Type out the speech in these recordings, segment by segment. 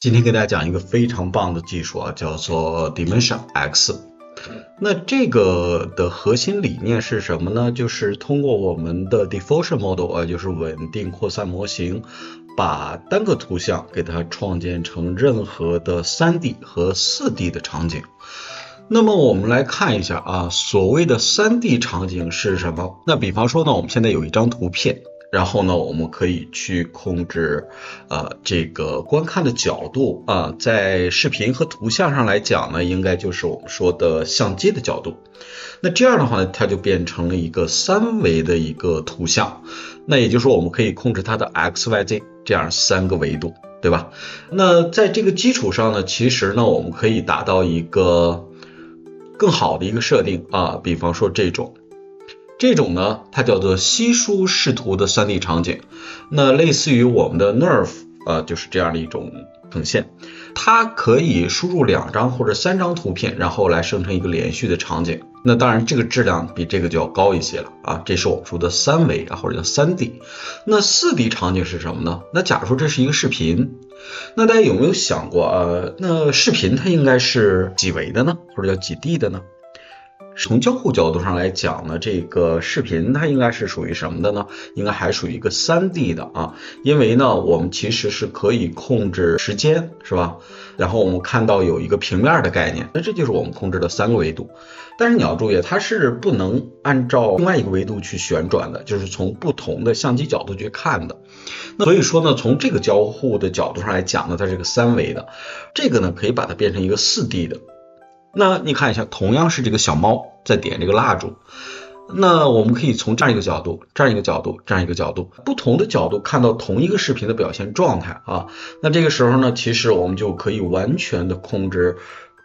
今天给大家讲一个非常棒的技术啊，叫做 Dimension X。那这个的核心理念是什么呢？就是通过我们的 diffusion model 啊，就是稳定扩散模型，把单个图像给它创建成任何的3D 和4D 的场景。那么我们来看一下啊，所谓的3D 场景是什么？那比方说呢，我们现在有一张图片，然后呢，我们可以去控制这个观看的角度啊，在视频和图像上来讲呢，应该就是我们说的相机的角度。那这样的话呢，它就变成了一个3维的一个图像。那也就是说，我们可以控制它的 x、y、z 这样3个维度，对吧？那在这个基础上呢，其实呢，我们可以达到一个更好的一个设定啊，比方说这种呢，它叫做稀疏视图的3D 场景，那类似于我们的 NERF 就是这样的一种呈现，它可以输入2张或者3张图片，然后来生成一个连续的场景。那当然这个质量比这个就要高一些了啊，这是我们说的3维啊，或者叫 3D。那 4D 场景是什么呢？那假如说这是一个视频，那大家有没有想过那视频它应该是几维的呢？或者叫几 D 的呢？从交互角度上来讲呢，这个视频它应该是属于什么的呢？应该还属于一个 3D 的啊，因为呢我们其实是可以控制时间，是吧？然后我们看到有一个平面的概念，那这就是我们控制的3个维度。但是你要注意，它是不能按照另外一个维度去旋转的，就是从不同的相机角度去看的。那所以说呢，从这个交互的角度上来讲呢，它是个3维的，这个呢可以把它变成一个4D 的。那你看一下，同样是这个小猫在点这个蜡烛，那我们可以从这样一个角度、这样一个角度、这样一个角度，不同的角度看到同一个视频的表现状态啊。那这个时候呢，其实我们就可以完全的控制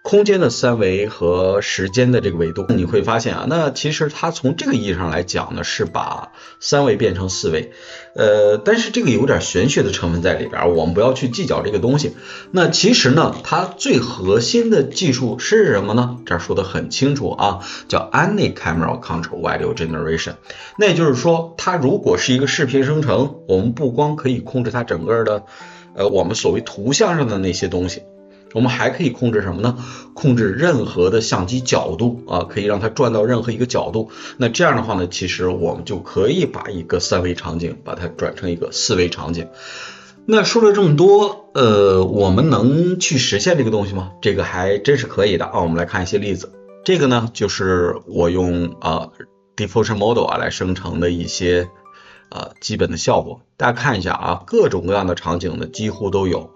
空间的3维和时间的这个维度。你会发现啊，那其实它从这个意义上来讲呢，是把3维变成4维，但是这个有点玄学的成分在里边，我们不要去计较这个东西。那其实呢，它最核心的技术是什么呢？这儿说的很清楚啊，叫 Any Camera Control Video Generation。那也就是说，它如果是一个视频生成，我们不光可以控制它整个的我们所谓图像上的那些东西，我们还可以控制什么呢？控制任何的相机角度啊，可以让它转到任何一个角度。那这样的话呢，其实我们就可以把一个3维场景把它转成一个4维场景。那说了这么多，我们能去实现这个东西吗？这个还真是可以的啊。我们来看一些例子。这个呢，就是我用diffusion model 来生成的一些基本的效果。大家看一下啊，各种各样的场景呢几乎都有。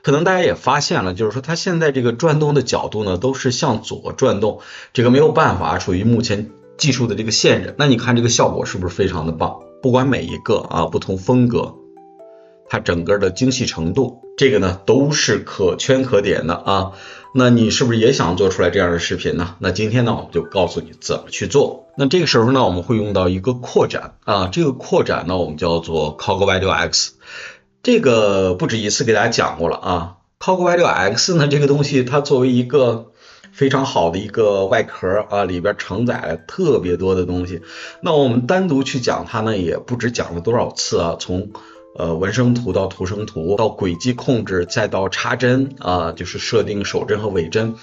可能大家也发现了，就是说它现在这个转动的角度呢都是向左转动，这个没有办法，属于目前技术的这个限制。那你看这个效果是不是非常的棒？不管每一个不同风格，它整个的精细程度，这个呢都是可圈可点的啊。那你是不是也想做出来这样的视频呢？那今天呢我们就告诉你怎么去做。那这个时候呢我们会用到一个扩展啊，这个扩展呢我们叫做 Cog Video-X。这个不止一次给大家讲过了啊。Cog Video-X 呢这个东西它作为一个非常好的一个外壳啊，里边承载了特别多的东西。那我们单独去讲它呢也不止讲了多少次啊，从文生图到图生图，到轨迹控制，再到插针啊，就是设定首帧和尾帧。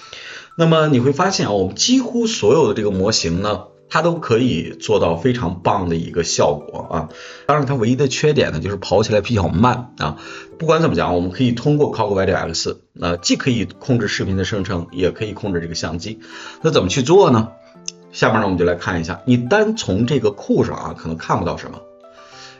那么你会发现我们几乎所有的这个模型呢，它都可以做到非常棒的一个效果啊。当然它唯一的缺点呢，就是跑起来比较慢啊。不管怎么讲，我们可以通过 Cog Video-X 既可以控制视频的生成，也可以控制这个相机。那怎么去做呢？下面呢我们就来看一下，你单从这个库上可能看不到什么。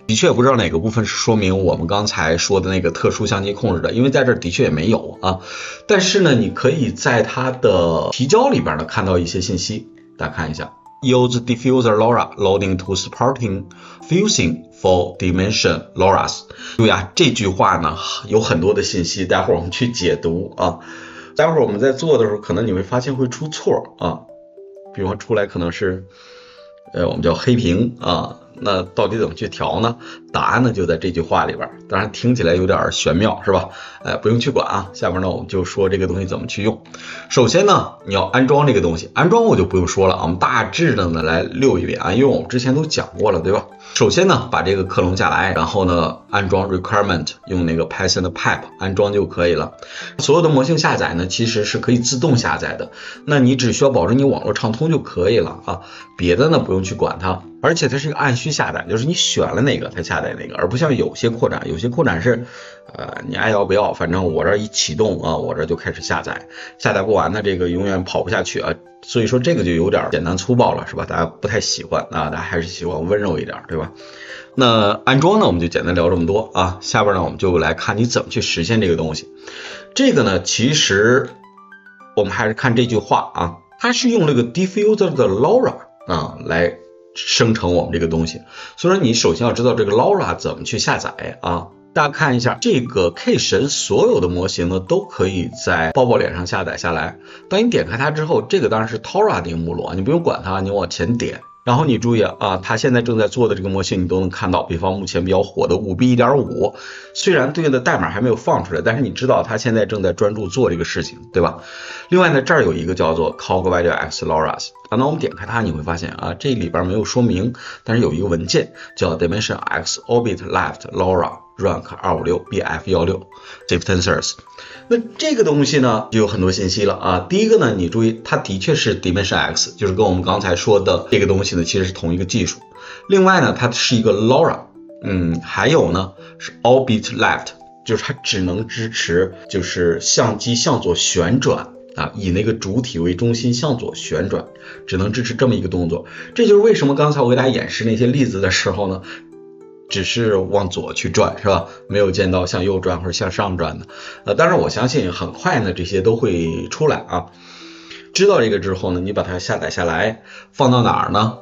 的确不知道哪个部分是说明我们刚才说的那个特殊相机控制的，因为在这的确也没有啊。但是呢，你可以在它的提交里边呢看到一些信息，大家看一下 ，Use diffuser LoRa loading to supporting fusing for dimension LoRa's。注意啊，这句话呢有很多的信息，待会儿我们去解读啊。待会儿我们在做的时候，可能你会发现会出错啊，比如说出来可能是我们叫黑屏啊。那到底怎么去调呢？答案呢就在这句话里边，当然听起来有点玄妙，是吧？不用去管啊。下边呢我们就说这个东西怎么去用。首先呢，你要安装这个东西，安装我就不用说了，我们大致的呢来溜一遍啊，因为我们之前都讲过了，对吧？首先呢，把这个克隆下来，然后呢安装 requirement， 用那个 Python 的 pipe 安装就可以了。所有的模型下载呢，其实是可以自动下载的，那你只需要保证你网络畅通就可以了啊，别的呢不用去管它。而且它是一个按需下载，就是你选了哪个它下载哪个，而不像有些扩展是你爱要不要，反正我这一启动啊，我这就开始下载，下载不完呢，这个永远跑不下去啊。所以说这个就有点简单粗暴了，是吧？大家不太喜欢啊，大家还是喜欢温柔一点，对吧？那安装呢，我们就简单聊这么多啊。下边呢，我们就来看你怎么去实现这个东西。这个呢，其实我们还是看这句话啊，它是用这个 diffuser 的 LoRa 啊来生成我们这个东西。所以说你首先要知道这个 LoRa 怎么去下载啊。大家看一下这个 K 神所有的模型呢都可以在抱抱脸上下载下来。当你点开它之后，这个当然是 Tora 的一个目录啊，你不用管它，你往前点。然后你注意啊，它现在正在做的这个模型你都能看到，比方目前比较火的 5B1.5， 虽然对应的代码还没有放出来，但是你知道它现在正在专注做这个事情，对吧？另外呢，这儿有一个叫做 CogWidX LoRa's， 那我们点开它，你会发现啊，这里边没有说明，但是有一个文件叫 Dimension X Orbit Left LoRa Rank 256BF16 Safe Tensors。 那这个东西呢就有很多信息了啊。第一个呢，你注意它的确是 Dimension X， 就是跟我们刚才说的这个东西呢其实是同一个技术。另外呢，它是一个 LoRa， 还有呢是 Orbit Left， 就是它只能支持就是相机向左旋转啊，以那个主体为中心向左旋转，只能支持这么一个动作。这就是为什么刚才我给大家演示那些例子的时候呢，只是往左去转，是吧？没有见到向右转或者向上转的。当然我相信很快呢这些都会出来啊。知道这个之后呢，你把它下载下来，放到哪儿呢？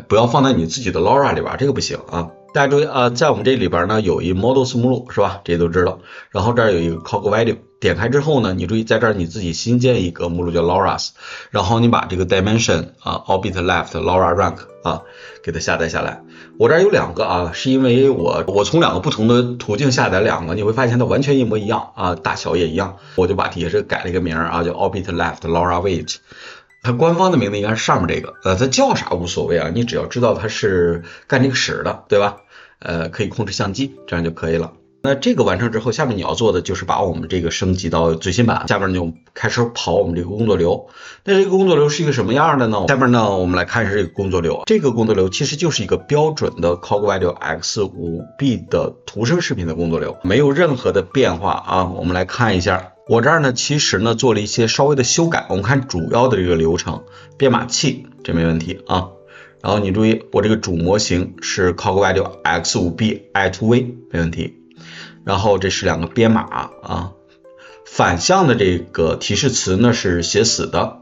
不要放在你自己的 LoRa 里边，这个不行啊。大家注意啊，在我们这里边呢有一 Models 目录，是吧？这些都知道。然后这儿有一个 CogVideo， 点开之后呢，你注意在这儿你自己新建一个目录叫 LoRa's， 然后你把这个 Dimension Orbit Left LoRa Rank 给它下载下来。我这儿有两个啊，是因为我从两个不同的途径下载两个，你会发现它完全一模一样啊，大小也一样，我就把底下这个改了一个名啊，叫 Orbit Left LoRa Weight。它官方的名字应该是上面这个，它叫啥无所谓啊，你只要知道它是干这个使的，对吧？可以控制相机，这样就可以了。那这个完成之后，下面你要做的就是把我们这个升级到最新版，下面就开始跑我们这个工作流。那这个工作流是一个什么样的呢？下面呢，我们来看一下这个工作流。这个工作流其实就是一个标准的 CogVideo X5B 的图生视频的工作流，没有任何的变化啊。我们来看一下。我这儿呢，其实呢做了一些稍微的修改。我们看主要的这个流程，编码器这没问题啊。然后你注意，我这个主模型是 CogVideo X5B I2V 没问题。然后这是两个编码啊，反向的这个提示词呢是写死的，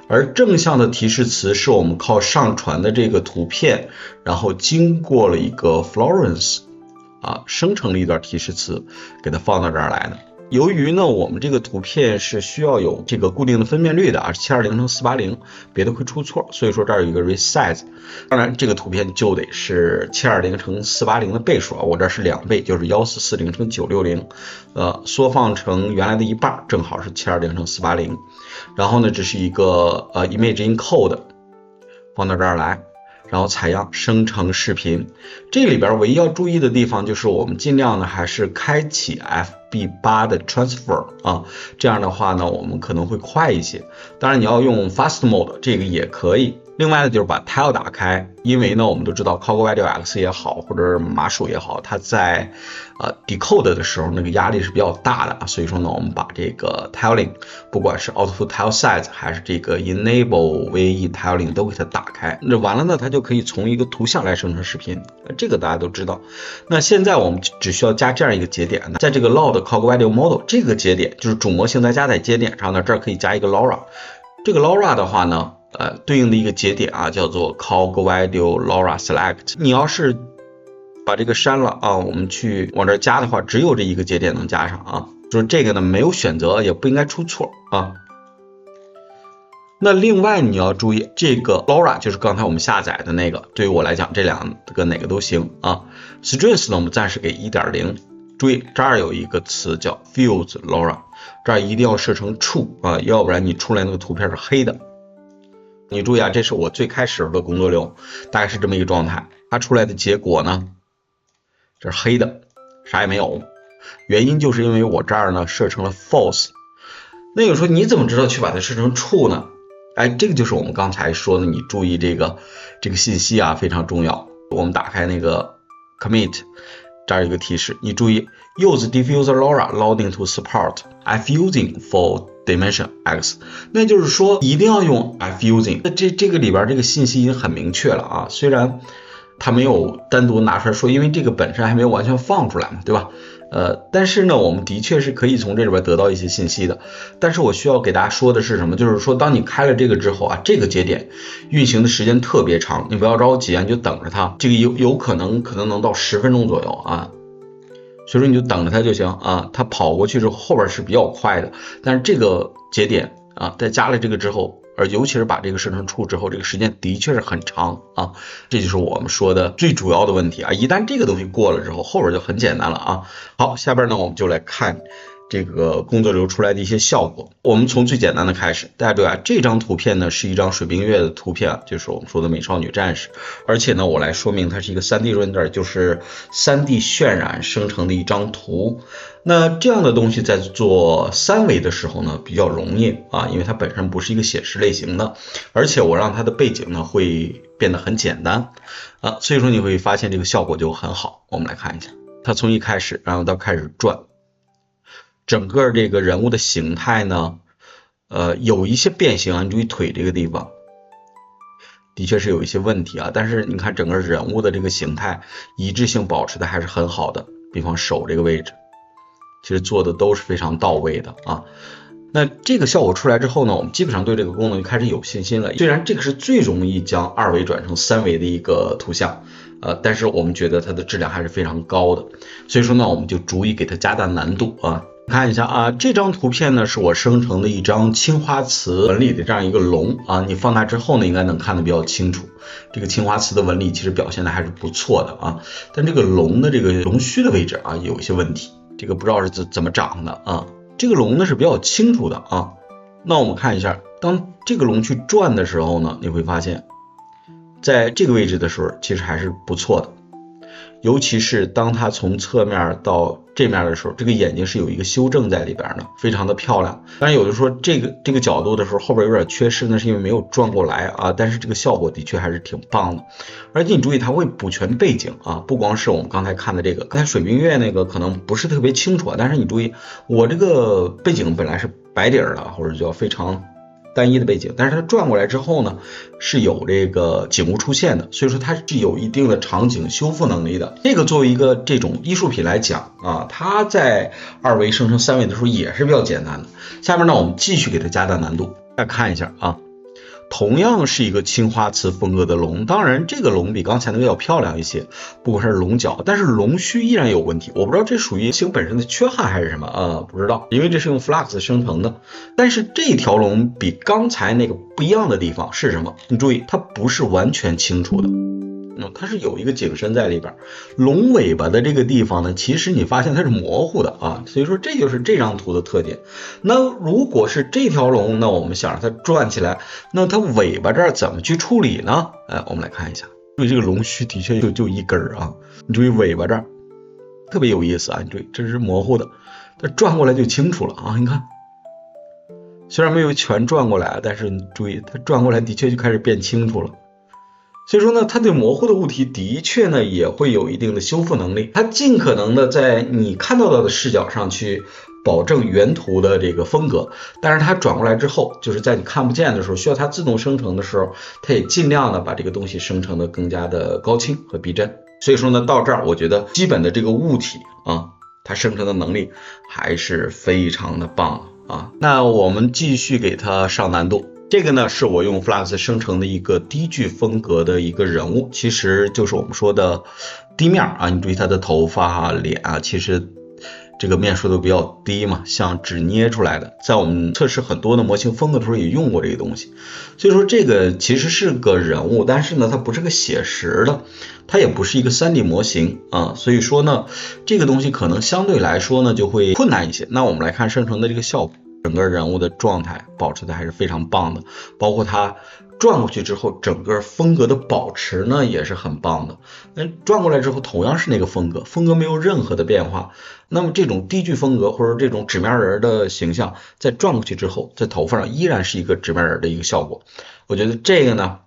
而正向的提示词是我们靠上传的这个图片，然后经过了一个 Florence 生成了一段提示词，给它放到这儿来的。由于呢我们这个图片是需要有这个固定的分辨率的720×480，别的会出错，所以说这儿有一个 resize。 当然这个图片就得是720×480的倍数啊，我这是2倍，就是1440×960，缩放成原来的一半，正好是720×480。然后呢这是一个image encode， 放到这儿来，然后采样生成视频。这里边唯一要注意的地方就是我们尽量呢还是开启 FB8 的 transfer 这样的话呢我们可能会快一些。当然你要用 fast mode 这个也可以。另外呢就是把 tile 打开，因为呢我们都知道 CogVideo X 也好或者麻薯也好，它在decode 的时候那个压力是比较大的所以说呢我们把这个 tiling 不管是 output tile size 还是这个 enable VAE tiling 都给它打开，那完了呢它就可以从一个图像来生成视频，这个大家都知道。那现在我们只需要加这样一个节点，在这个 load CogVideo model 这个节点就是主模型在加载节点上呢，这儿可以加一个 LoRa。 这个 LoRa 的话呢对应的一个节点叫做 CogVideo LoRa Select。 你要是把这个删了我们去往这加的话，只有这一个节点能加上就是这个呢没有选择，也不应该出错那另外你要注意，这个 LoRa 就是刚才我们下载的那个，对于我来讲这两个哪个都行啊。Strings 呢我们暂时给 1.0， 注意这儿有一个词叫 Fuse LoRa， 这儿一定要设成 True 啊，要不然你出来那个图片是黑的。你注意啊，这是我最开始的工作流，大概是这么一个状态，它出来的结果呢，这是黑的，啥也没有。原因就是因为我这儿呢设成了 False。那有时候你怎么知道去把它设成 True 呢？哎，这个就是我们刚才说的，你注意这个信息啊非常重要。我们打开那个 Commit， 这儿有一个提示，你注意 Use Diffuser LoRa loading to support Fusing for Dimension X， 那就是说一定要用 Fusing。那这个里边这个信息已经很明确了啊，虽然它没有单独拿出来说，因为这个本身还没有完全放出来嘛，对吧？但是呢，我们的确是可以从这里边得到一些信息的。但是我需要给大家说的是什么？就是说，当你开了这个之后啊，这个节点运行的时间特别长，你不要着急啊，你就等着它。这个有可能能到10分钟左右啊，所以说你就等着它就行啊。它跑过去之后，后边是比较快的，但是这个节点啊，在加了这个之后，尤其是把这个设成True之后，这个时间的确是很长啊，这就是我们说的最主要的问题啊。一旦这个东西过了之后，后边就很简单了啊。好，下边呢我们就来看这个工作流出来的一些效果。我们从最简单的开始，大家注意啊，这张图片呢是一张水冰月的图片，就是我们说的美少女战士，而且呢我来说明它是一个 3D render， 就是 3D 渲染生成的一张图。那这样的东西在做3维的时候呢比较容易啊，因为它本身不是一个写实类型的，而且我让它的背景呢会变得很简单啊，所以说你会发现这个效果就很好。我们来看一下，它从一开始然后到开始转，整个这个人物的形态呢有一些变形啊，你注意腿这个地方的确是有一些问题啊，但是你看整个人物的这个形态一致性保持的还是很好的，比方手这个位置其实做的都是非常到位的啊。那这个效果出来之后呢，我们基本上对这个功能就开始有信心了。虽然这个是最容易将2维转成3维的一个图像，但是我们觉得它的质量还是非常高的，所以说呢，我们就逐一给它加大难度啊。看一下啊，这张图片呢是我生成的一张青花瓷纹理的这样一个龙啊，你放大之后呢，应该能看得比较清楚。这个青花瓷的纹理其实表现的还是不错的啊，但这个龙的这个龙须的位置啊有一些问题，这个不知道是怎么长的啊。这个龙呢是比较清楚的啊。那我们看一下，当这个龙去转的时候呢，你会发现在这个位置的时候其实还是不错的，尤其是当它从侧面到这面的时候，这个眼睛是有一个修正在里边的，非常的漂亮。当然有的说这个角度的时候后边有点缺失，那是因为没有转过来啊，但是这个效果的确还是挺棒的。而且你注意它会补全背景啊，不光是我们刚才看的这个，刚才水冰月那个可能不是特别清楚啊，但是你注意我这个背景本来是白底儿的，或者叫非常单一的背景，但是它转过来之后呢是有这个景物出现的，所以说它是有一定的场景修复能力的。这个作为一个这种艺术品来讲啊，它在2维生成3维的时候也是比较简单的。下面呢我们继续给它加大难度，大家看一下啊，同样是一个青花瓷风格的龙，当然这个龙比刚才那个要漂亮一些，不管是龙角，但是龙须依然有问题，我不知道这属于模型本身的缺憾还是什么不知道，因为这是用 Flux 生成的。但是这条龙比刚才那个不一样的地方是什么？你注意，它不是完全清楚的，它是有一个景深在里边。龙尾巴的这个地方呢，其实你发现它是模糊的啊，所以说这就是这张图的特点。那如果是这条龙，那我们想让它转起来，那它尾巴这儿怎么去处理呢？我们来看一下，注意这个龙须的确就一根啊，你注意尾巴这儿特别有意思啊，你注意这是模糊的，它转过来就清楚了啊，你看。虽然没有全转过来，但是你注意它转过来的确就开始变清楚了。所以说呢，它对模糊的物体的确呢也会有一定的修复能力，它尽可能的在你看到的视角上去保证原图的这个风格，但是它转过来之后，就是在你看不见的时候，需要它自动生成的时候，它也尽量的把这个东西生成的更加的高清和逼真。所以说呢，到这儿我觉得基本的这个物体啊，它生成的能力还是非常的棒啊。那我们继续给它上难度。这个呢是我用 Flux 生成的一个低距风格的一个人物，其实就是我们说的地面啊，你注意他的头发啊、脸啊，其实这个面数都比较低嘛，像纸捏出来的，在我们测试很多的模型风格的时候也用过这个东西。所以说这个其实是个人物，但是呢它不是个写实的，它也不是一个 3D 模型啊，所以说呢这个东西可能相对来说呢就会困难一些。那我们来看生成的这个效果，整个人物的状态保持的还是非常棒的，包括它转过去之后整个风格的保持呢也是很棒的。那转过来之后同样是那个风格没有任何的变化，那么这种低距风格或者这种纸面人的形象在转过去之后，在头发上依然是一个纸面人的一个效果。我觉得这个呢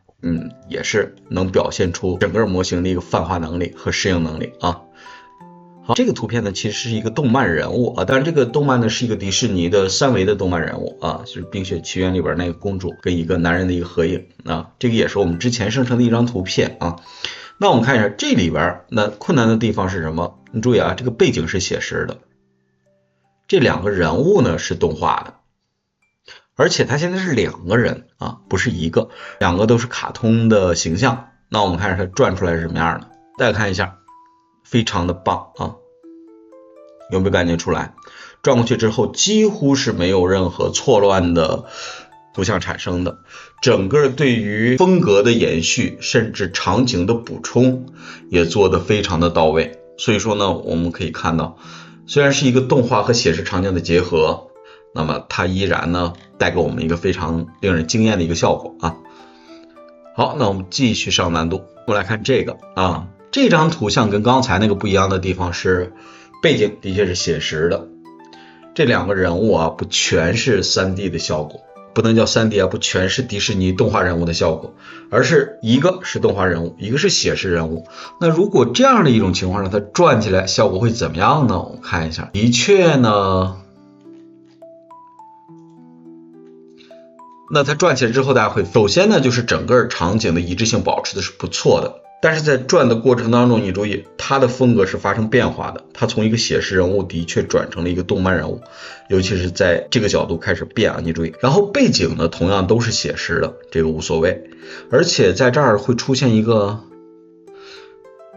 也是能表现出整个模型的一个泛化能力和适应能力啊。好，这个图片呢其实是一个动漫人物啊，当然这个动漫呢是一个迪士尼的3维的动漫人物啊，就是冰雪奇缘里边那个公主跟一个男人的一个合影啊，这个也是我们之前生成的一张图片啊。那我们看一下这里边那困难的地方是什么？你注意啊，这个背景是写实的，这两个人物呢是动画的，而且它现在是2个人啊，不是一个，2个都是卡通的形象。那我们看一下它转出来是什么样的，大家看一下，非常的棒啊，有没有感觉出来？转过去之后几乎是没有任何错乱的图像产生的，整个对于风格的延续甚至场景的补充也做得非常的到位。所以说呢我们可以看到，虽然是一个动画和写实场景的结合，那么它依然呢带给我们一个非常令人惊艳的一个效果啊。好，那我们继续上难度，我们来看这个啊，这张图像跟刚才那个不一样的地方是背景的确是写实的，这2个人物啊不全是 3D 的效果，不能叫 3D 啊，不全是迪士尼动画人物的效果，而是一个是动画人物，一个是写实人物。那如果这样的一种情况让它转起来效果会怎么样呢？我们看一下，的确呢那它转起来之后，大家会首先呢就是整个场景的一致性保持的是不错的，但是在转的过程当中，你注意它的风格是发生变化的，它从一个写实人物的确转成了一个动漫人物，尤其是在这个角度开始变啊，你注意。然后背景呢同样都是写实的，这个无所谓，而且在这儿会出现一个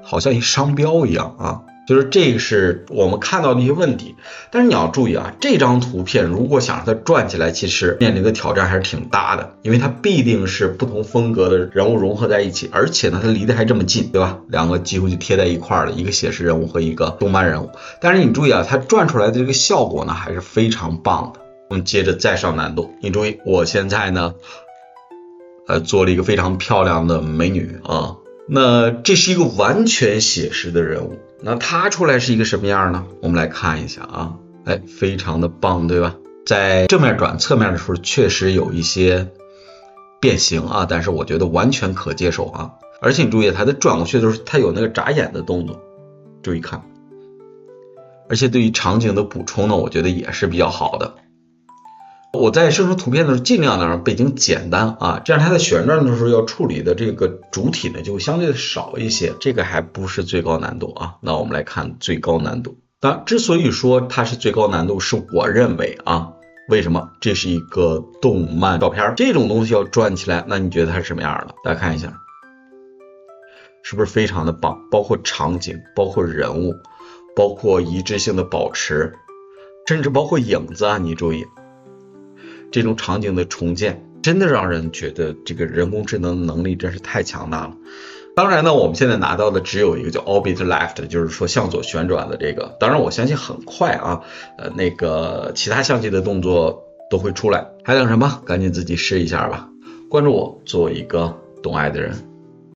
好像一商标一样啊，就是这个是我们看到的一些问题。但是你要注意啊，这张图片如果想让它转起来，其实面临的挑战还是挺大的，因为它必定是不同风格的人物融合在一起，而且呢它离得还这么近，对吧？2个几乎就贴在一块了，一个写实人物和一个动漫人物。但是你注意啊，它转出来的这个效果呢还是非常棒的。我们接着再上难度，你注意我现在呢做了一个非常漂亮的美女啊，那这是一个完全写实的人物，那它出来是一个什么样呢？我们来看一下啊，非常的棒，对吧？在正面转侧面的时候确实有一些变形啊，但是我觉得完全可接受啊。而且你注意它的转过去的时候，它有那个眨眼的动作，注意看。而且对于场景的补充呢，我觉得也是比较好的。我在生成图片的时候尽量的让背景简单啊，这样它在旋转的时候要处理的这个主体呢就会相对的少一些，这个还不是最高难度啊。那我们来看最高难度。当然之所以说它是最高难度，是我认为啊，为什么？这是一个动漫照片，这种东西要转起来，那你觉得它是什么样的？大家看一下，是不是非常的棒？包括场景，包括人物，包括一致性的保持，甚至包括影子啊，你注意这种场景的重建，真的让人觉得这个人工智能的能力真是太强大了。当然呢，我们现在拿到的只有一个叫 Orbit Left， 就是说向左旋转的这个。当然我相信很快啊，那个其他相机的动作都会出来。还等什么？赶紧自己试一下吧。关注我，做一个懂爱的人。